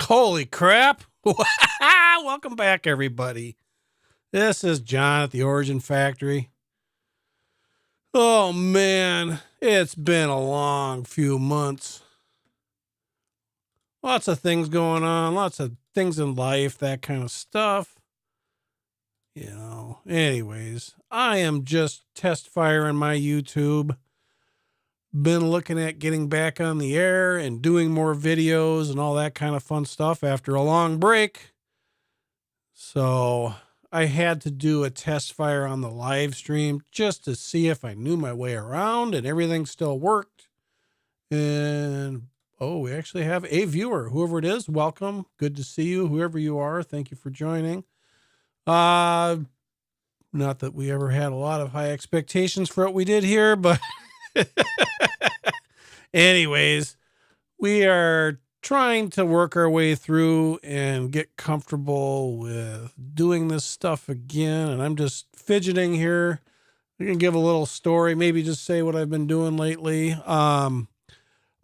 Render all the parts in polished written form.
Holy crap. Welcome back, everybody. This is John at the Origin Factory. Oh, man. It's been a long few months. Lots of things going on. Lots of things in life, that kind of stuff. Anyways, I am just test firing my YouTube. Been looking at getting back on the air and doing more videos and all that kind of fun stuff after a long break. So I had to do a test fire on the live stream just to see if I knew my way around and everything still worked. And we actually have a viewer, whoever it is. Welcome. Good to see you. Whoever you are, thank you for joining. Not that we ever had a lot of high expectations for what we did here, but anyways, we are trying to work our way through and get comfortable with doing this stuff again. And I'm just fidgeting here. I can give a little story, maybe just say what I've been doing lately.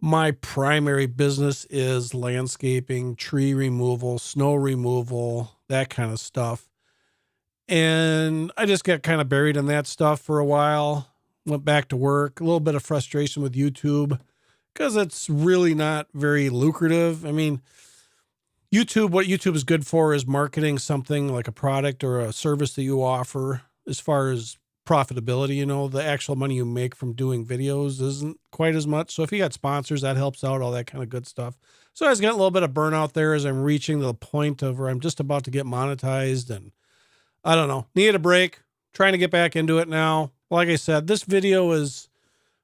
My primary business is landscaping, tree removal, snow removal, that kind of stuff. And I just got kind of buried in that stuff for a while. Went back to work, a little bit of frustration with YouTube because it's really not very lucrative. I mean, what YouTube is good for is marketing something like a product or a service that you offer. As far as profitability, the actual money you make from doing videos isn't quite as much. So if you got sponsors, that helps out, all that kind of good stuff. So I was getting a little bit of burnout there as I'm reaching the point of where I'm just about to get monetized, and I don't know, need a break, trying to get back into it now. Like I said, this video is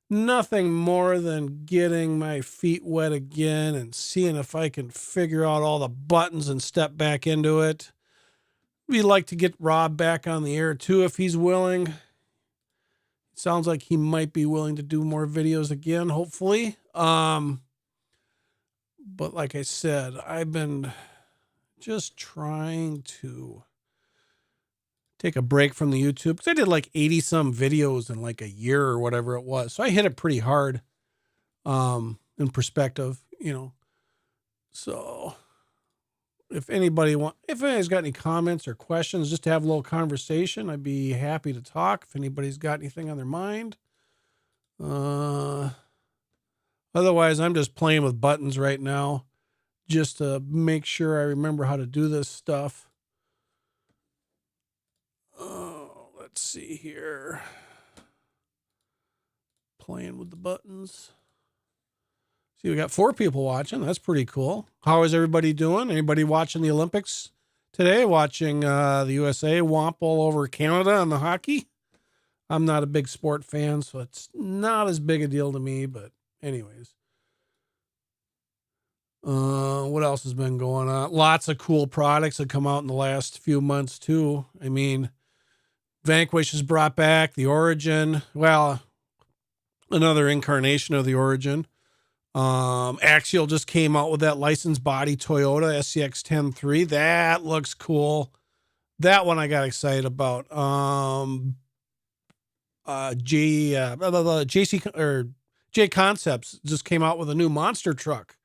nothing more than getting my feet wet again and seeing if I can figure out all the buttons and step back into it. We'd like to get Rob back on the air too, if he's willing. It sounds like he might be willing to do more videos again, hopefully. But like I said, I've been just trying to take a break from the YouTube because I did like 80 some videos in like a year or whatever it was. So I hit it pretty hard, in perspective, so if anybody's got any comments or questions, just to have a little conversation, I'd be happy to talk. If anybody's got anything on their mind, otherwise I'm just playing with buttons right now just to make sure I remember how to do this stuff. Let's see here. Playing with the buttons. See, we got 4 people watching. That's pretty cool. How is everybody doing? Anybody watching the Olympics today? Watching the USA whomp all over Canada on the hockey? I'm not a big sport fan, so it's not as big a deal to me, but anyways. What else has been going on? Lots of cool products that come out in the last few months too. I mean, Vanquish has brought back the Origin. Well, another incarnation of the Origin. Axial just came out with that licensed body Toyota SCX 10-3. That looks cool. That one I got excited about. J Concepts just came out with a new monster truck,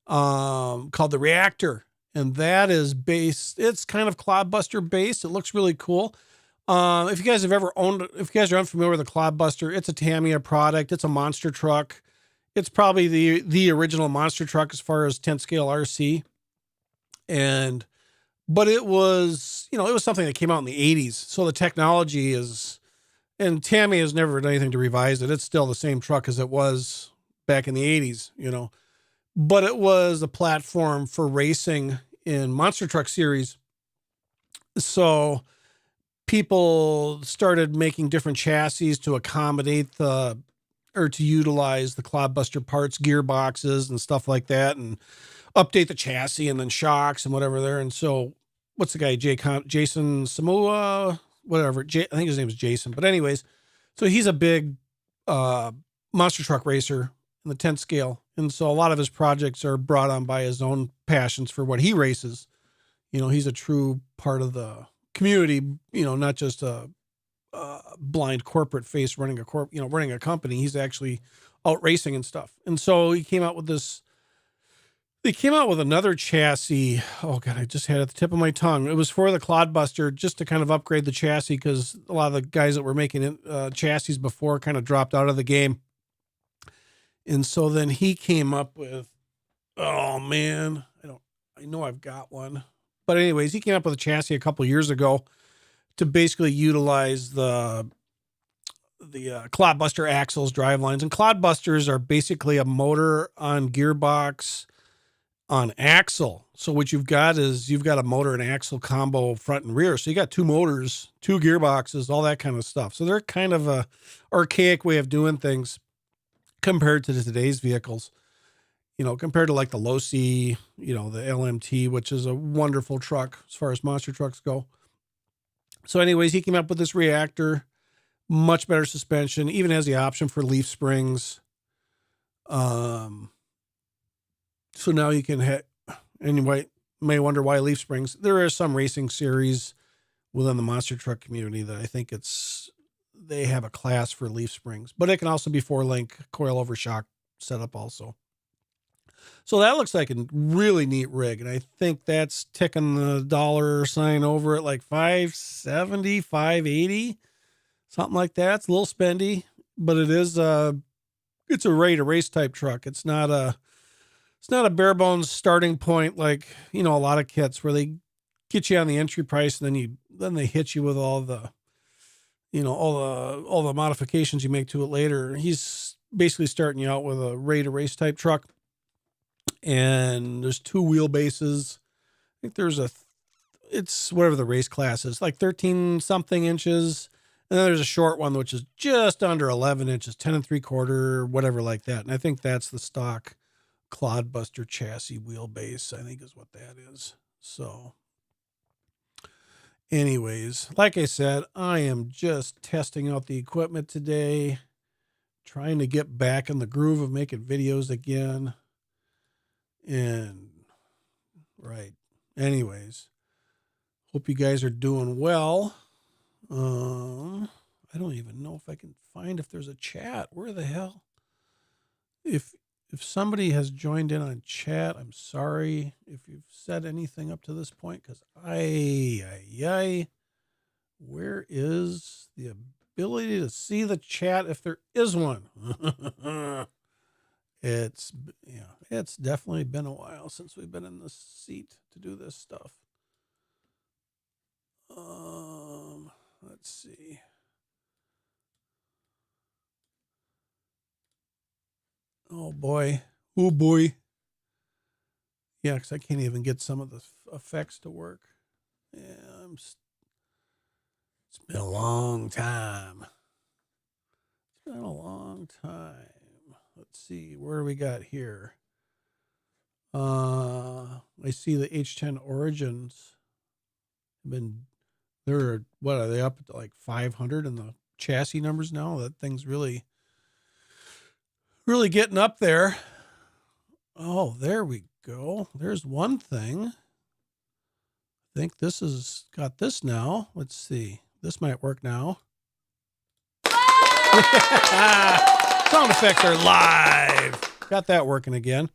called the Reactor. And that is it's kind of Clodbuster based. It looks really cool. If you guys are unfamiliar with the Clodbuster, it's a Tamiya product. It's a monster truck. It's probably the original monster truck as far as 10 scale RC. But it was, it was something that came out in the 80s. So the technology and Tamiya has never done anything to revise it. It's still the same truck as it was back in the 80s, but it was a platform for racing in monster truck series. So people started making different chassis to accommodate to utilize the Clodbuster parts, gearboxes and stuff like that, and update the chassis and then shocks and whatever there. And so what's the guy, Jason Samoa, whatever. I think his name is Jason, but anyways, so he's a big, monster truck racer in the 10th scale. And so a lot of his projects are brought on by his own passions for what he races. He's a true part of the community, not just a blind corporate face running a company. He's actually out racing and stuff. And so he came out with this They came out with another chassis. Oh God, I just had it at the tip of my tongue. It was for the Clodbuster, just to kind of upgrade the chassis, because a lot of the guys that were making chassis before kind of dropped out of the game. And so then he came up with, oh man, I know I've got one. But anyways, he came up with a chassis a couple years ago to basically utilize the Clodbuster axles, drive lines. And Clodbusters are basically a motor on gearbox on axle. So what you've got is you've got a motor and axle combo front and rear. So you got two motors, two gearboxes, all that kind of stuff. So they're kind of a archaic way of doing things compared to today's vehicles. You know, compared to like the Losi, you know, the LMT, which is a wonderful truck as far as monster trucks go. So anyways, he came up with this reactor, much better suspension, even has the option for leaf springs. So now you can hit, and you may wonder why leaf springs. There is some racing series within the monster truck community that I think they have a class for leaf springs, but it can also be 4-link coilover shock setup also. So that looks like a really neat rig. And I think that's ticking the dollar sign over at like 570, 580, something like that. It's a little spendy, but it's a ready to race type truck. It's not a bare bones starting point like, you know, a lot of kits where they get you on the entry price and then they hit you with all the, you know, all the modifications you make to it later. He's basically starting you out with a ready to race type truck. And there's 2 wheelbases. I think it's whatever the race class is, like 13 something inches. And then there's a short one, which is just under 11 inches, 10 3/4, whatever like that. And I think that's the stock Clodbuster chassis wheelbase, I think is what that is. So anyways, like I said, I am just testing out the equipment today, trying to get back in the groove of making videos again. And right. Anyways, hope you guys are doing well. I don't even know if I can find if there's a chat. Where the hell? If somebody has joined in on chat, I'm sorry if you've said anything up to this point, because where is the ability to see the chat if there is one? It's definitely been a while since we've been in this seat to do this stuff. Let's see. Oh boy. Yeah, because I can't even get some of the effects to work. Yeah, it's been a long time. Let's see, where do we got here? I see the H10 Origins what are they up to, like 500 in the chassis numbers now? That thing's really getting up there. Oh, there we go. There's one thing. I think this has got this now. Let's see. This might work now. Sound effects are live. Got that working again.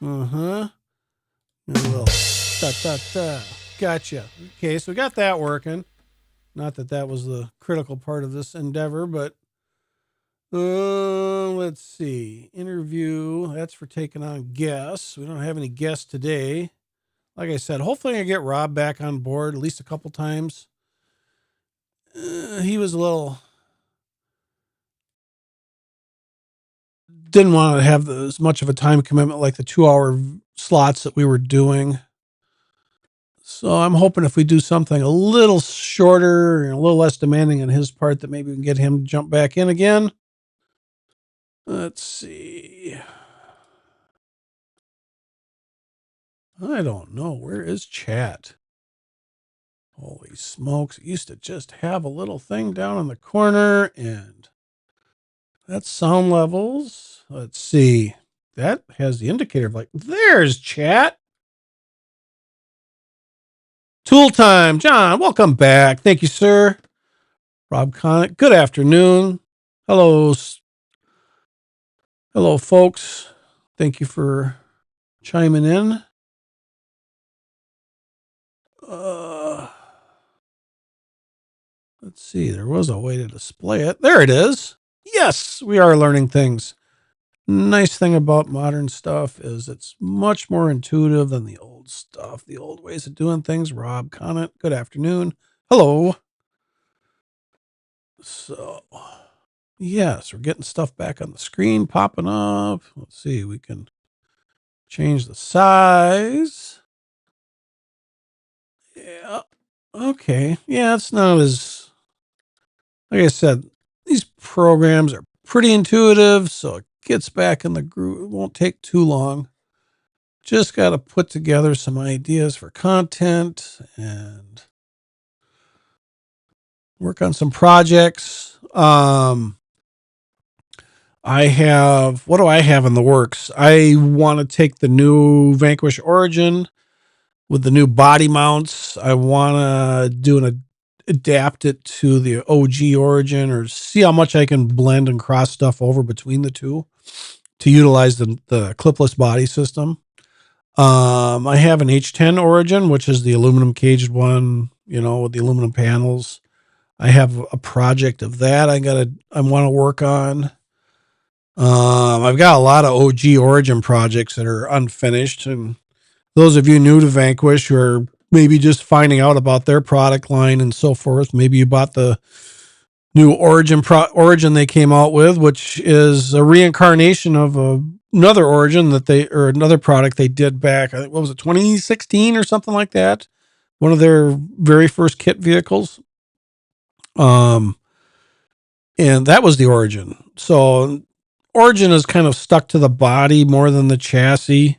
A little da. Gotcha. Okay, so we got that working. Not that was the critical part of this endeavor, but let's see. Interview. That's for taking on guests. We don't have any guests today. Like I said, hopefully I get Rob back on board at least a couple times. He was a little... didn't want to have as much of a time commitment like the 2-hour slots that we were doing. So I'm hoping if we do something a little shorter and a little less demanding on his part, that maybe we can get him to jump back in again. Let's see. I don't know. Where is chat? Holy smokes. It used to just have a little thing down in the corner, and that's sound levels. Let's see. That has the indicator of like, there's chat. Tool time. John, welcome back. Thank you, sir. Rob Connick, good afternoon. Hello, folks. Thank you for chiming in. Let's see. There was a way to display it. There it is. Yes, we are learning things. Nice thing about modern stuff is it's much more intuitive than the old stuff, the old ways of doing things. Rob Conant, good afternoon. Hello. So, yes, we're getting stuff back on the screen popping up. Let's see, we can change the size. Yeah. Okay. Yeah, it's not as, like I said, these programs are pretty intuitive, so it gets back in the groove. It won't take too long. Just got to put together some ideas for content and work on some projects. I have, what do I have in the works? I want to take the new Vanquish Origin with the new body mounts. I want to do adapt it to the OG Origin, or see how much I can blend and cross stuff over between the two to utilize the clipless body system. I have an H10 Origin, which is the aluminum caged one, with the aluminum panels. I have a project of that I want to work on. I've got a lot of OG Origin projects that are unfinished, and those of you new to Vanquish who are maybe just finding out about their product line and so forth, maybe you bought the new Origin they came out with, which is a reincarnation of another Origin another product they did back, I think, what was it, 2016 or something like that? One of their very first kit vehicles. And that was the Origin. So Origin is kind of stuck to the body more than the chassis.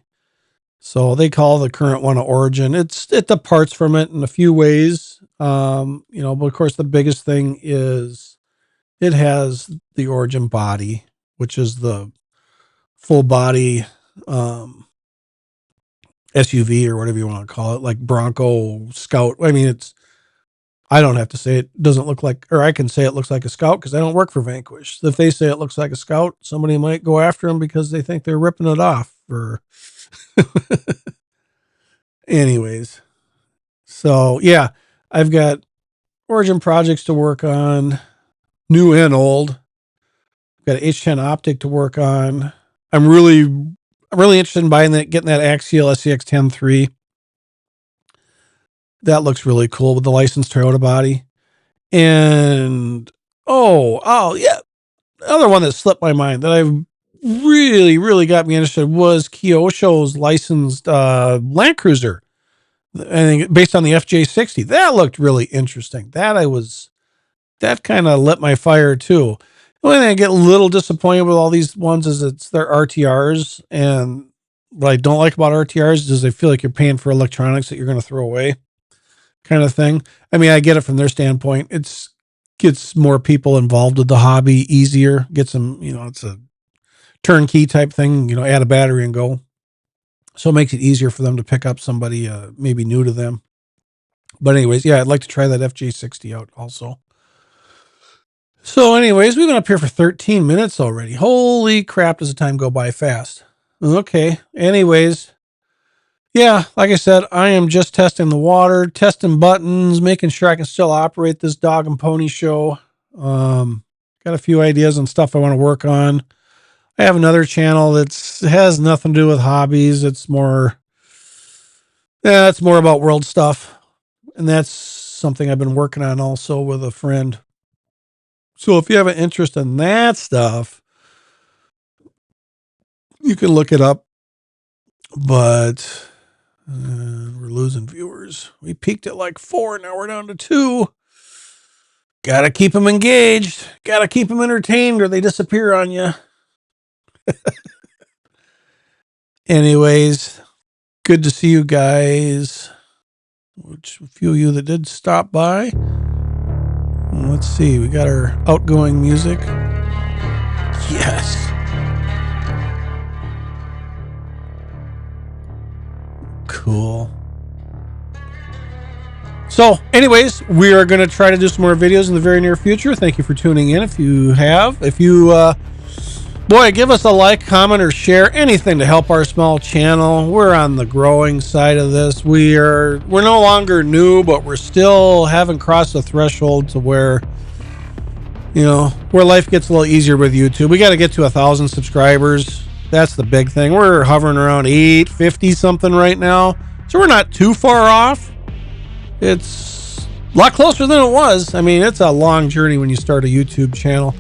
So they call the current one an Origin. It departs from it in a few ways. But of course the biggest thing is it has the Origin body, which is the full body SUV or whatever you want to call it, like Bronco Scout. I mean, I don't have to say it doesn't look like, or I can say it looks like a Scout because I don't work for Vanquish. If they say it looks like a Scout, somebody might go after them because they think they're ripping it off. Anyways, so yeah, I've got Origin projects to work on, new and old. I've got an H10 optic to work on. I'm really interested in getting that Axial SCX 10.3. That looks really cool with the licensed Toyota body. And oh yeah, the other one that slipped my mind that I've really got me interested was Kyosho's licensed Land Cruiser. I think based on the FJ60. That looked really interesting. That kind of lit my fire too. The only thing I get a little disappointed with all these ones is it's their RTRs, and what I don't like about RTRs is I feel like you're paying for electronics that you're going to throw away, kind of thing. I mean, I get it from their standpoint. It's gets more people involved with the hobby easier. Gets them, it's a turnkey type thing. Add a battery and go. So it makes it easier for them to pick up somebody maybe new to them. But anyways, yeah, I'd like to try that FJ60 out also. So anyways, we've been up here for 13 minutes already. Holy crap, does the time go by fast. Okay, anyways, yeah, like I said, I am just testing the water, testing buttons, making sure I can still operate this dog and pony show. Got a few ideas on stuff I want to work on. I have another channel that has nothing to do with hobbies. It's more about world stuff. And that's something I've been working on also with a friend. So if you have an interest in that stuff, you can look it up. But we're losing viewers. We peaked at like 4. Now we're down to 2. Got to keep them engaged. Got to keep them entertained or they disappear on you. Anyways, good to see you guys. Which a few of you that did stop by. Let's see, we got our outgoing music. Yes. Cool. So anyways, we are going to try to do some more videos in the very near future. Thank you for tuning in. If you Boy, give us a like, comment, or share, anything to help our small channel. We're on the growing side of this. We're no longer new, but we're still haven't crossed the threshold to where, you know, where life gets a little easier with YouTube. We got to get to 1,000 subscribers. That's the big thing. We're hovering around 850 something right now, so we're not too far off. It's a lot closer than it was. I mean, it's a long journey when you start a YouTube channel.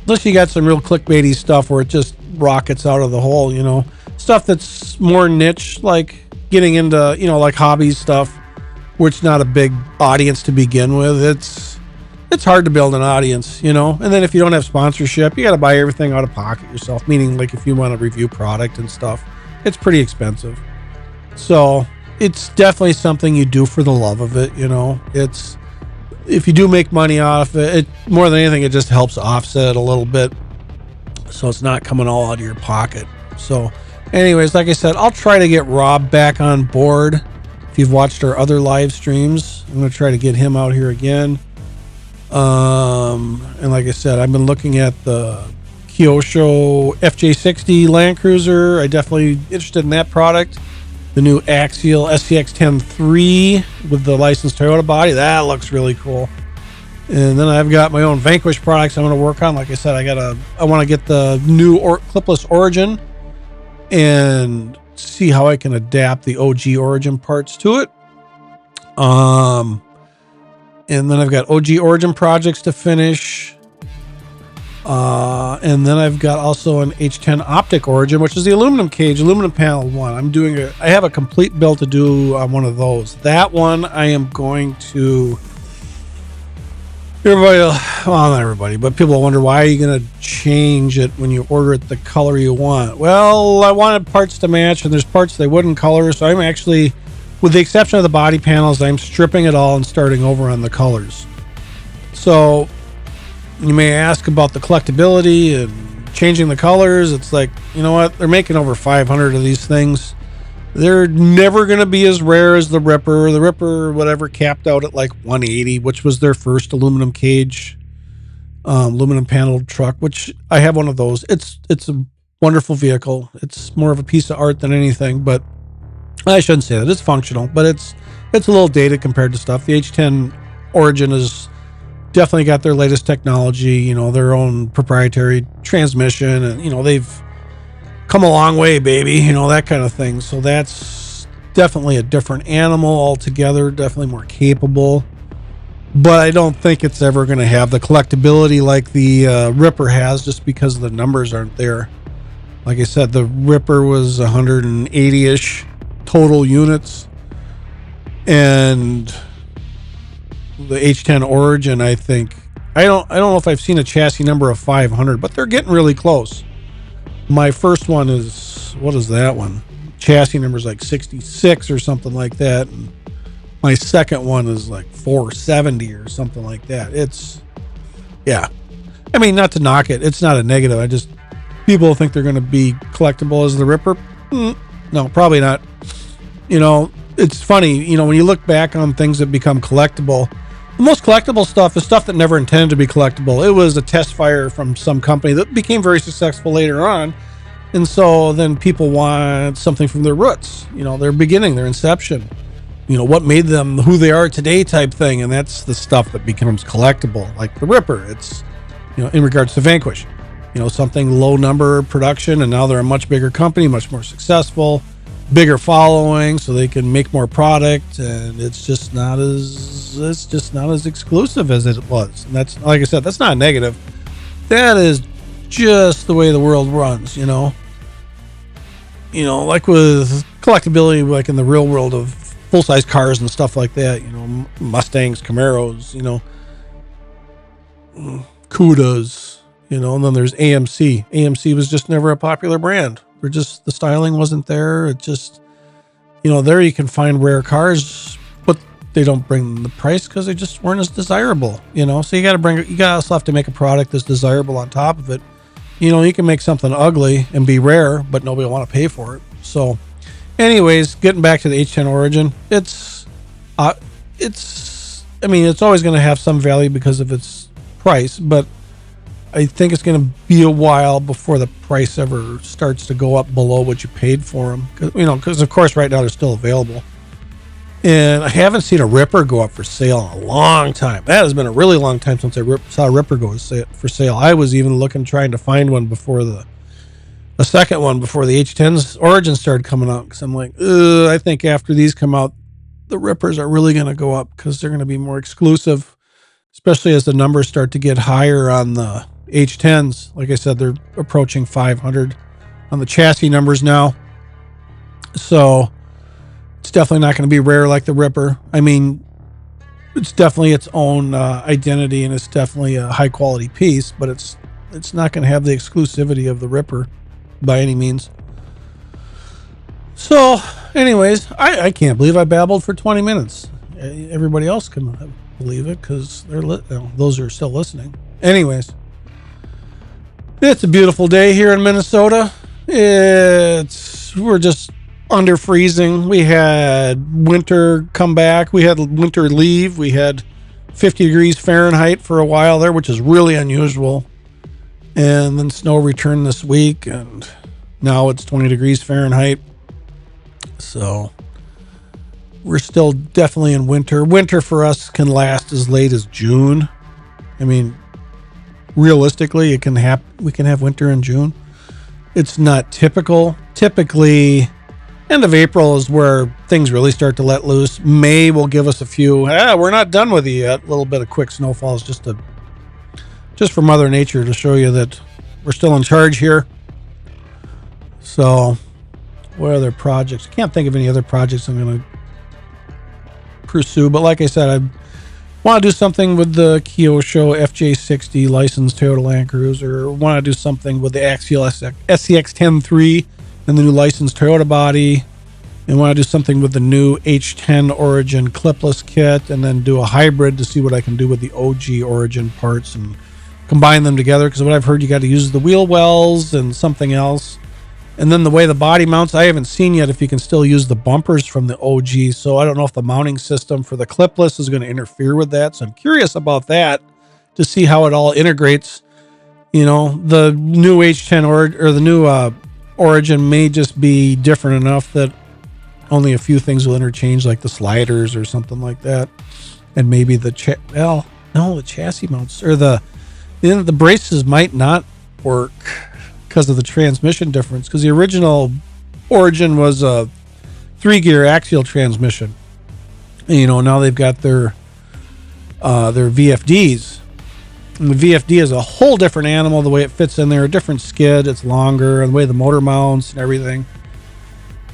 Unless you got some real clickbaity stuff where it just rockets out of the hole, you know, stuff that's more niche, like getting into, you know, like hobby stuff, where it's not a big audience to begin with. It's hard to build an audience, you know, and then if you don't have sponsorship, you got to buy everything out of pocket yourself, meaning like if you want to review product and stuff, it's pretty expensive. So it's definitely something you do for the love of it, you know. It's, if you do make money off it, more than anything, it just helps offset a little bit, so it's not coming all out of your pocket. So anyways, like I said, I'll try to get Rob back on board. If you've watched our other live streams, I'm going to try to get him out here again. And like I said, I've been looking at the Kyosho FJ60 Land Cruiser. I definitely interested in that product. The new Axial SCX-10-3 with the licensed Toyota body. That looks really cool. And then I've got my own Vanquish products I'm going to work on. Like I said, I want to get the new clipless Origin and see how I can adapt the OG Origin parts to it. And then I've got OG Origin projects to finish. And then I've got also an H10 Optic Origin, which is the aluminum cage, aluminum panel one. I have a complete build to do on one of those. That one I am going to, not everybody, but people wonder, why are you going to change it when you order it the color you want? Well, I wanted parts to match, and there's parts they wouldn't color, so I'm actually, with the exception of the body panels, I'm stripping it all and starting over on the colors. So you may ask about the collectability and changing the colors. It's like, you know what? They're making over 500 of these things. They're never going to be as rare as the Ripper. The Ripper, whatever, capped out at like 180, which was their first aluminum cage, aluminum paneled truck, which I have one of those. It's a wonderful vehicle. It's more of a piece of art than anything, but I shouldn't say that. It's functional, but it's a little dated compared to stuff. The H10 Origin is definitely got their latest technology, you know, their own proprietary transmission, and, you know, they've come a long way, baby, you know, that kind of thing. So that's definitely a different animal altogether, definitely more capable, but I don't think it's ever going to have the collectability like the Ripper has, just because the numbers aren't there. Like I said, the Ripper was 180-ish total units, and the H10 Origin, I think, I don't know if I've seen a chassis number of 500, but they're getting really close. My first one is, what is that one? Chassis number is like 66 or something like that. And my second one is like 470 or something like that. It's, yeah. I mean, not to knock it. It's not a negative. I just, people think they're going to be collectible as the Ripper. No, probably not. You know, it's funny, you know, when you look back on things that become collectible, the most collectible stuff is stuff that never intended to be collectible. It was a test fire from some company that became very successful later on. And so then people want something from their roots, you know, their beginning, their inception, you know, what made them who they are today type thing. And that's the stuff that becomes collectible, like the Ripper. It's, you know, in regards to Vanquish, you know, something low number production, and now they're a much bigger company, much more successful, bigger following, so they can make more product, and it's just not as exclusive as it was. And that's, like I said, that's not negative. That is just the way the world runs, you know. You know, like with collectability, like in the real world of full-size cars and stuff like that, you know, Mustangs, Camaros, you know, Cudas, you know, and then there's AMC. AMC was just never a popular brand. They're just, the styling wasn't there. It just, you know, there you can find rare cars, but they don't bring the price because they just weren't as desirable, you know. So you also have to make a product that's desirable on top of it. You know, you can make something ugly and be rare, but nobody will want to pay for it. So anyways, getting back to the H10 Origin, it's, I mean, it's always going to have some value because of its price, but I think it's going to be a while before the price ever starts to go up below what you paid for them. Because of course right now they're still available. And I haven't seen a Ripper go up for sale in a long time. That has been a really long time since I saw a Ripper go for sale. I was even trying to find one before the second one, before the H10's Origin started coming out. Because I'm like, I think after these come out, the Rippers are really going to go up because they're going to be more exclusive, especially as the numbers start to get higher on the H10s. Like I said, they're approaching 500 on the chassis numbers now. So it's definitely not going to be rare like the Ripper. I mean, it's definitely its own identity, and it's definitely a high quality piece, but it's not going to have the exclusivity of the Ripper by any means. So anyways, I can't believe I babbled for 20 minutes. Everybody else can believe it because those are still listening. Anyways, it's a beautiful day here in Minnesota. We're just under freezing. We had winter come back. We had winter leave. We had 50 degrees Fahrenheit for a while there, which is really unusual. And then snow returned this week, and now it's 20 degrees Fahrenheit. So we're still definitely in winter. Winter for us can last as late as June. I mean, realistically, we can have winter in June. It's not typical. Typically, end of April is where things really start to let loose. May will give us a few, we're not done with you yet. A little bit of quick snowfalls just for Mother Nature to show you that we're still in charge here. So, what other projects? I can't think of any other projects I'm going to pursue. But like I said, I want to do something with the Kyosho FJ60 licensed Toyota Land Cruiser. Want to do something with the Axial SCX-10.3 and the new licensed Toyota body. And want to do something with the new H10 Origin clipless kit. And then do a hybrid to see what I can do with the OG Origin parts and combine them together, because what I've heard, you got to use the wheel wells and something else. And then the way the body mounts, I haven't seen yet if you can still use the bumpers from the OG. So I don't know if the mounting system for the clipless is going to interfere with that. So I'm curious about that to see how it all integrates. The new H10 or the new Origin may just be different enough that only a few things will interchange, like the sliders or something like that. And maybe the chassis mounts or the braces might not work because of the transmission difference, because the original Origin was a 3-gear axial transmission. And, now they've got their VFDs, and the VFD is a whole different animal. The way it fits in there, a different skid, it's longer, and the way the motor mounts and everything.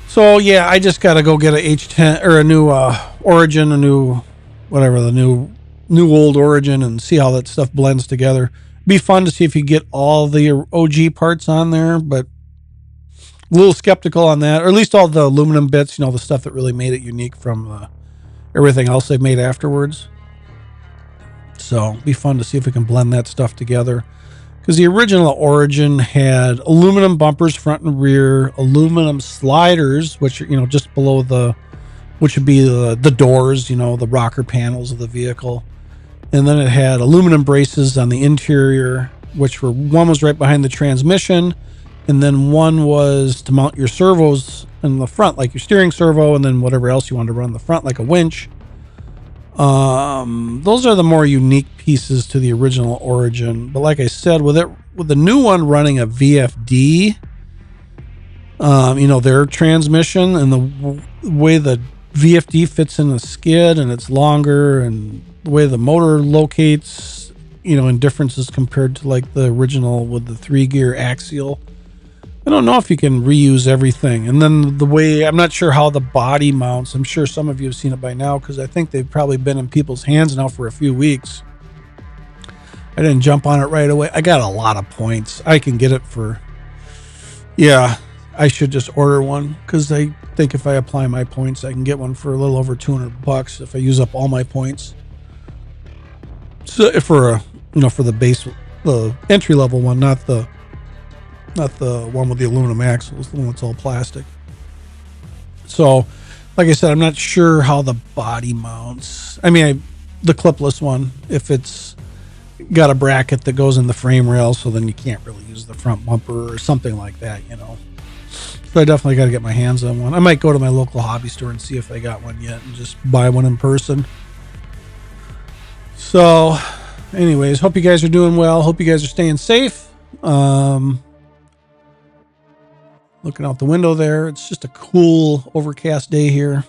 So yeah, I just got to go get a H10 or a new Origin, the new old Origin, and see how that stuff blends together. Be fun to see if you get all the OG parts on there, but a little skeptical on that, or at least all the aluminum bits, the stuff that really made it unique from everything else they've made afterwards. So be fun to see if we can blend that stuff together, because the original Origin had aluminum bumpers front and rear, aluminum sliders, which are just below which would be the doors, the rocker panels of the vehicle. And then it had aluminum braces on the interior, one was right behind the transmission, and then one was to mount your servos in the front, like your steering servo, and then whatever else you wanted to run in the front, like a winch. Those are the more unique pieces to the original Origin. But like I said, with the new one running a VFD, their transmission and the way the VFD fits in the skid, and it's longer, and the way the motor locates, in differences compared to like the original with the 3-gear axial. I don't know if you can reuse everything. And then the way, I'm not sure how the body mounts. I'm sure some of you have seen it by now, because I think they've probably been in people's hands now for a few weeks. I didn't jump on it right away. I got a lot of points. I can get it I should just order one, because I think if I apply my points, I can get one for a little over $200 if I use up all my points. So for the base, the entry level one, not the one with the aluminum axles, the one that's all plastic. So, like I said, I'm not sure how the body mounts. I mean, the clipless one, if it's got a bracket that goes in the frame rail, so then you can't really use the front bumper or something like that, you know. So I definitely got to get my hands on one. I might go to my local hobby store and see if they got one yet and just buy one in person. So anyways, hope you guys are doing well. Hope you guys are staying safe. Looking out the window there, it's just a cool overcast day here.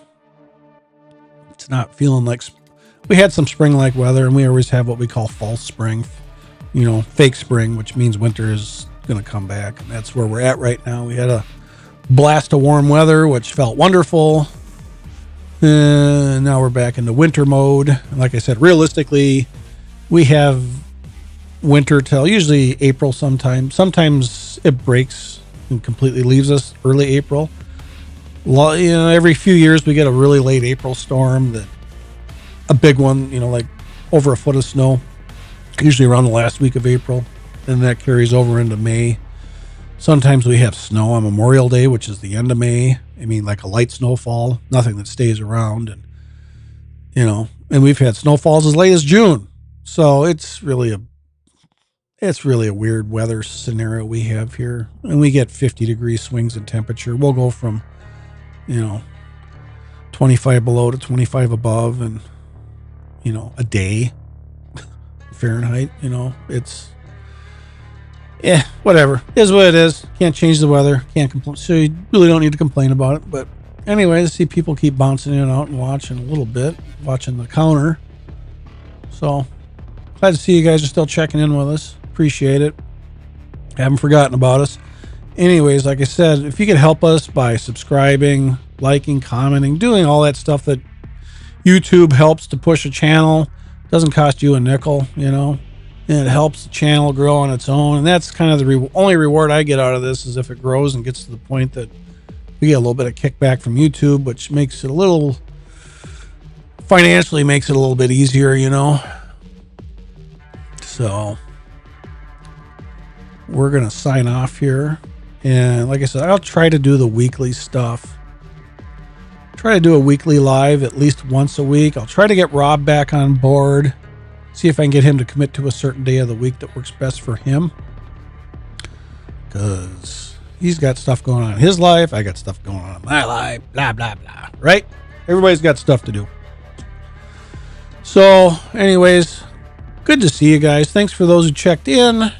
It's not feeling like, we had some spring-like weather, and we always have what we call false spring, you know, fake spring, which means winter is going to come back. And that's where we're at right now. We had a blast of warm weather, which felt wonderful. And now we're back into winter mode. Like I said, realistically, we have winter till usually April sometime. Sometimes it breaks and completely leaves us early April. You know, every few years we get a really late April storm, that a big one, you know, like over a foot of snow, usually around the last week of April, and that carries over into May. Sometimes we have snow on Memorial Day, which is the end of May. I mean, like a light snowfall, nothing that stays around. And, you know, and we've had snowfalls as late as June. So it's really a weird weather scenario we have here. And we get 50-degree swings in temperature. We'll go from, you know, 25 below to 25 above, and, you know, a day Fahrenheit, you know, it's, yeah, whatever. It is what it is. Can't change the weather. Can't complain. So you really don't need to complain about it. But anyway, I see people keep bouncing in and out and watching a little bit, watching the counter. So glad to see you guys are still checking in with us. Appreciate it. Haven't forgotten about us. Anyways, like I said, if you could help us by subscribing, liking, commenting, doing all that stuff that YouTube helps to push a channel, doesn't cost you a nickel, you know. And it helps the channel grow on its own. And that's kind of the only reward I get out of this, is if it grows and gets to the point that we get a little bit of kickback from YouTube, which makes it a little, financially makes it a little bit easier, you know. So we're going to sign off here. And like I said, I'll try to do the weekly stuff. Try to do a weekly live at least once a week. I'll try to get Rob back on board. See if I can get him to commit to a certain day of the week that works best for him. Because he's got stuff going on in his life. I got stuff going on in my life. Blah, blah, blah. Right? Everybody's got stuff to do. So, anyways, good to see you guys. Thanks for those who checked in.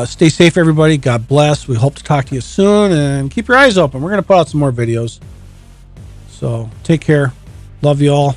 Stay safe, everybody. God bless. We hope to talk to you soon. And keep your eyes open. We're going to put out some more videos. So, take care. Love you all.